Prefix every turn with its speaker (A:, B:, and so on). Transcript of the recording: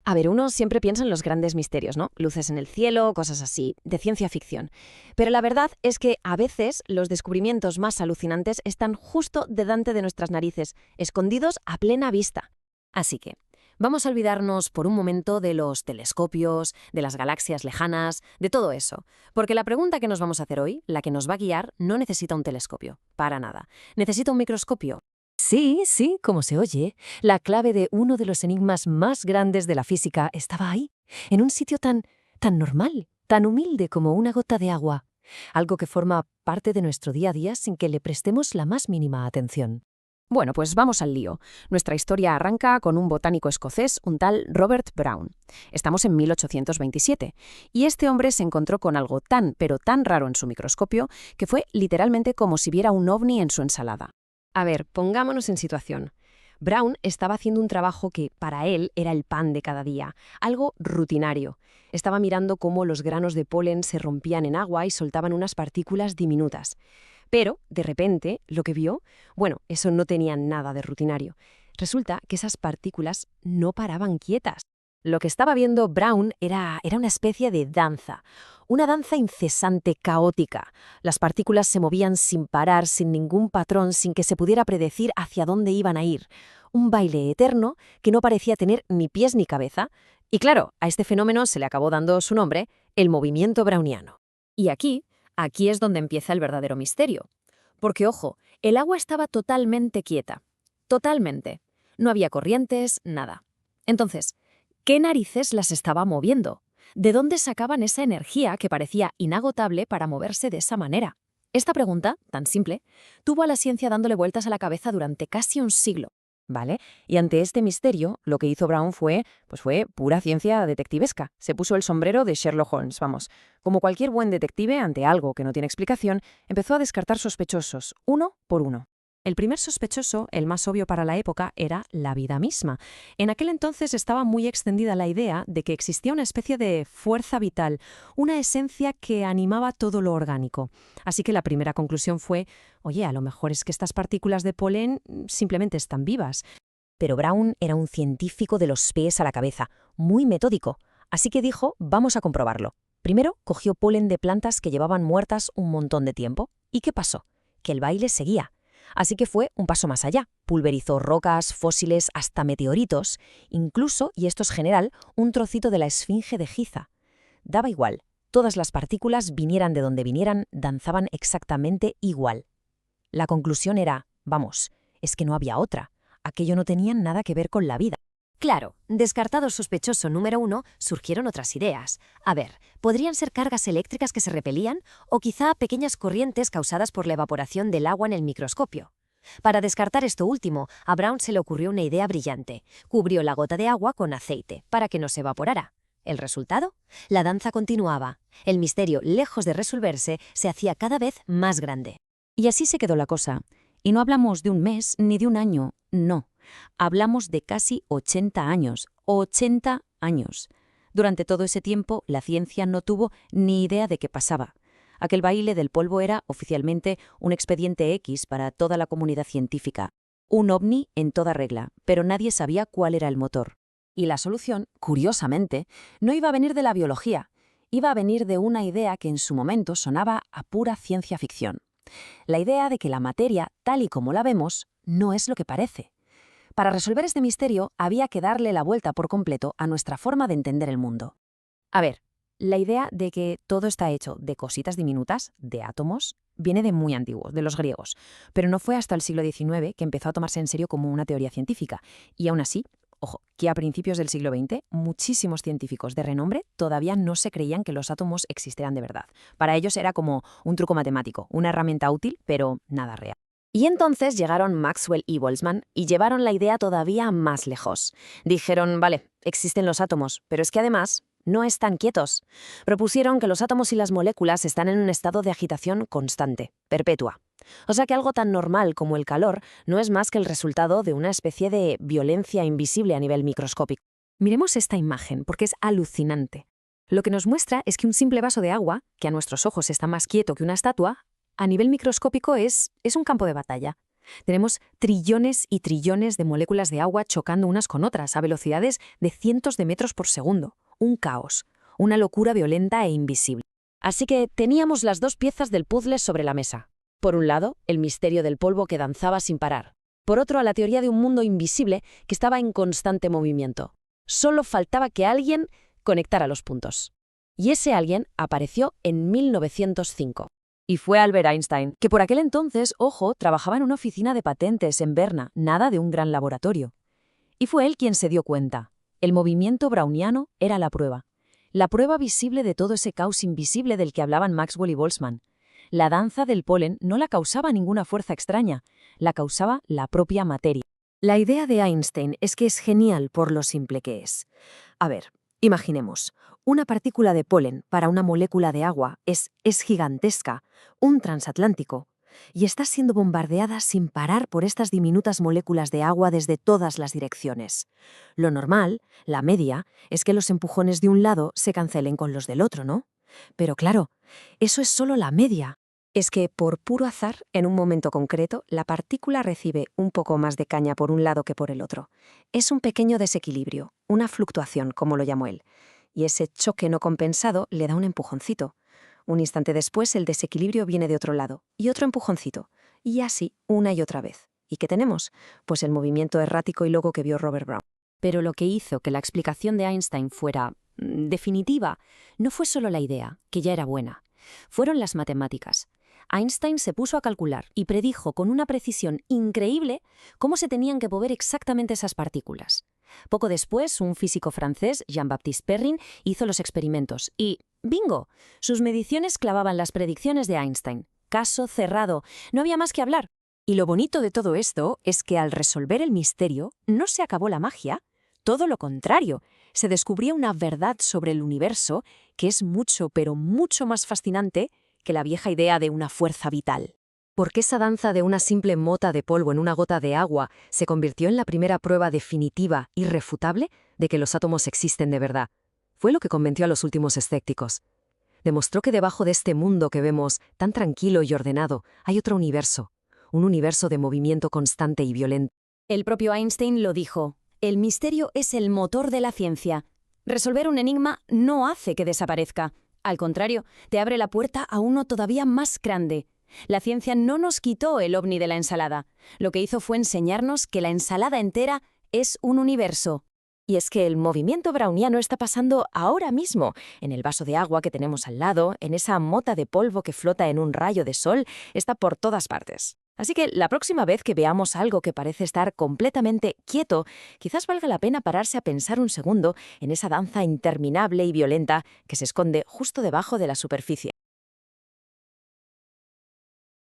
A: A ver, uno siempre piensa en los grandes misterios, ¿no? Luces en el cielo, cosas así, de ciencia ficción. Pero la verdad es que a veces los descubrimientos más alucinantes están justo delante de nuestras narices, escondidos a plena vista. Así que, vamos a olvidarnos por un momento de los telescopios, de las galaxias lejanas, de todo eso. Porque la pregunta que nos vamos a hacer hoy, la que nos va a guiar, no necesita un telescopio, para nada. Necesita un microscopio. Sí, sí, como se oye, la clave de uno de los enigmas más grandes de la física estaba ahí, en un sitio tan normal, tan humilde como una gota de agua, algo que forma parte de nuestro día a día sin que le prestemos la más mínima atención. Bueno, pues vamos al lío. Nuestra historia arranca con un botánico escocés, un tal Robert Brown. Estamos en 1827, y este hombre se encontró con algo tan, pero tan raro en su microscopio que fue literalmente como si viera un ovni en su ensalada. A ver, pongámonos en situación. Brown estaba haciendo un trabajo que para él era el pan de cada día, algo rutinario. Estaba mirando cómo los granos de polen se rompían en agua y soltaban unas partículas diminutas. Pero, de repente, lo que vio, bueno, eso no tenía nada de rutinario. Resulta que esas partículas no paraban quietas. Lo que estaba viendo Brown era una especie de danza, una danza incesante, caótica. Las partículas se movían sin parar, sin ningún patrón, sin que se pudiera predecir hacia dónde iban a ir. Un baile eterno que no parecía tener ni pies ni cabeza. Y claro, a este fenómeno se le acabó dando su nombre, el movimiento browniano. Y aquí es donde empieza el verdadero misterio. Porque, ojo, el agua estaba totalmente quieta. Totalmente. No había corrientes, nada. Entonces, ¿qué narices las estaba moviendo? ¿De dónde sacaban esa energía que parecía inagotable para moverse de esa manera? Esta pregunta, tan simple, tuvo a la ciencia dándole vueltas a la cabeza durante casi un siglo. ¿Vale? Y ante este misterio, lo que hizo Brown fue pura ciencia detectivesca. Se puso el sombrero de Sherlock Holmes, vamos. Como cualquier buen detective, ante algo que no tiene explicación, empezó a descartar sospechosos, uno por uno. El primer sospechoso, el más obvio para la época, era la vida misma. En aquel entonces estaba muy extendida la idea de que existía una especie de fuerza vital, una esencia que animaba todo lo orgánico. Así que la primera conclusión fue, oye, a lo mejor es que estas partículas de polen simplemente están vivas. Pero Brown era un científico de los pies a la cabeza, muy metódico. Así que dijo, vamos a comprobarlo. Primero cogió polen de plantas que llevaban muertas un montón de tiempo. ¿Y qué pasó? Que el baile seguía. Así que fue un paso más allá. Pulverizó rocas, fósiles, hasta meteoritos, incluso, y esto es general, un trocito de la esfinge de Giza. Daba igual. Todas las partículas, vinieran de donde vinieran, danzaban exactamente igual. La conclusión era, vamos, es que no había otra. Aquello no tenía nada que ver con la vida. Claro, descartado sospechoso número 1, surgieron otras ideas. A ver, ¿podrían ser cargas eléctricas que se repelían? O quizá pequeñas corrientes causadas por la evaporación del agua en el microscopio. Para descartar esto último, a Brown se le ocurrió una idea brillante. Cubrió la gota de agua con aceite, para que no se evaporara. ¿El resultado? La danza continuaba. El misterio, lejos de resolverse, se hacía cada vez más grande. Y así se quedó la cosa. Y no hablamos de un mes ni de un año, no. Hablamos de casi 80 años. 80 años. Durante todo ese tiempo, la ciencia no tuvo ni idea de qué pasaba. Aquel baile del polvo era, oficialmente, un expediente X para toda la comunidad científica. Un ovni en toda regla, pero nadie sabía cuál era el motor. Y la solución, curiosamente, no iba a venir de la biología. Iba a venir de una idea que en su momento sonaba a pura ciencia ficción. La idea de que la materia, tal y como la vemos, no es lo que parece. Para resolver este misterio, había que darle la vuelta por completo a nuestra forma de entender el mundo. A ver, la idea de que todo está hecho de cositas diminutas, de átomos, viene de muy antiguo, de los griegos, pero no fue hasta el siglo XIX que empezó a tomarse en serio como una teoría científica. Y aún así, ojo, que a principios del siglo XX, muchísimos científicos de renombre todavía no se creían que los átomos existieran de verdad. Para ellos era como un truco matemático, una herramienta útil, pero nada real. Y entonces llegaron Maxwell y Boltzmann y llevaron la idea todavía más lejos. Dijeron, vale, existen los átomos, pero es que además no están quietos. Propusieron que los átomos y las moléculas están en un estado de agitación constante, perpetua. O sea que algo tan normal como el calor no es más que el resultado de una especie de violencia invisible a nivel microscópico. Miremos esta imagen, porque es alucinante. Lo que nos muestra es que un simple vaso de agua, que a nuestros ojos está más quieto que una estatua, a nivel microscópico es un campo de batalla.
B: Tenemos trillones y trillones de moléculas de agua chocando unas con otras a velocidades de cientos de metros por segundo. Un caos, una locura violenta e invisible.
A: Así que teníamos las dos piezas del puzzle sobre la mesa. Por un lado, el misterio del polvo que danzaba sin parar. Por otro, la teoría de un mundo invisible que estaba en constante movimiento. Solo faltaba que alguien conectara los puntos. Y ese alguien apareció en 1905.
B: Y fue Albert Einstein, que por aquel entonces, ojo, trabajaba en una oficina de patentes en Berna, nada de un gran laboratorio. Y fue él quien se dio cuenta. El movimiento browniano era la prueba visible de todo ese caos invisible del que hablaban Maxwell y Boltzmann. La danza del polen no la causaba ninguna fuerza extraña, la causaba la propia materia. La idea de Einstein es que es genial por lo simple que es. A ver, imaginemos, una partícula de polen para una molécula de agua es gigantesca, un transatlántico, y está siendo bombardeada sin parar por estas diminutas moléculas de agua desde todas las direcciones. Lo normal, la media, es que los empujones de un lado se cancelen con los del otro, ¿no? Pero claro, eso es solo la media.
A: Es que, por puro azar, en un momento concreto, la partícula recibe un poco más de caña por un lado que por el otro. Es un pequeño desequilibrio, una fluctuación, como lo llamó él. Y ese choque no compensado le da un empujoncito. Un instante después, el desequilibrio viene de otro lado, y otro empujoncito. Y así, una y otra vez. ¿Y qué tenemos? Pues el movimiento errático y loco que vio Robert Brown. Pero lo que hizo que la explicación de Einstein fuera definitiva no fue solo la idea, que ya era buena. Fueron las matemáticas. Einstein se puso a calcular y predijo con una precisión increíble cómo se tenían que mover exactamente esas partículas. Poco después, un físico francés, Jean-Baptiste Perrin, hizo los experimentos y ¡bingo! Sus mediciones clavaban las predicciones de Einstein. Caso cerrado. No había más que hablar. Y lo bonito de todo esto es que al resolver el misterio no se acabó la magia. Todo lo contrario. Se descubrió una verdad sobre el universo que es mucho, pero mucho más fascinante que la vieja idea de una fuerza vital. Porque esa danza de una simple mota de polvo en una gota de agua se convirtió en la primera prueba definitiva, irrefutable, de que los átomos existen de verdad. Fue lo que convenció a los últimos escépticos. Demostró que debajo de este mundo que vemos, tan tranquilo y ordenado, hay otro universo. Un universo de movimiento constante y violento. El propio Einstein lo dijo. El misterio es el motor de la ciencia. Resolver un enigma no hace que desaparezca. Al contrario, te abre la puerta a uno todavía más grande. La ciencia no nos quitó el ovni de la ensalada. Lo que hizo fue enseñarnos que la ensalada entera es un universo. Y es que el movimiento browniano está pasando ahora mismo, en el vaso de agua que tenemos al lado, en esa mota de polvo que flota en un rayo de sol, está por todas partes. Así que la próxima vez que veamos algo que parece estar completamente quieto, quizás valga la pena pararse a pensar un segundo en esa danza interminable y violenta que se esconde justo debajo de la superficie.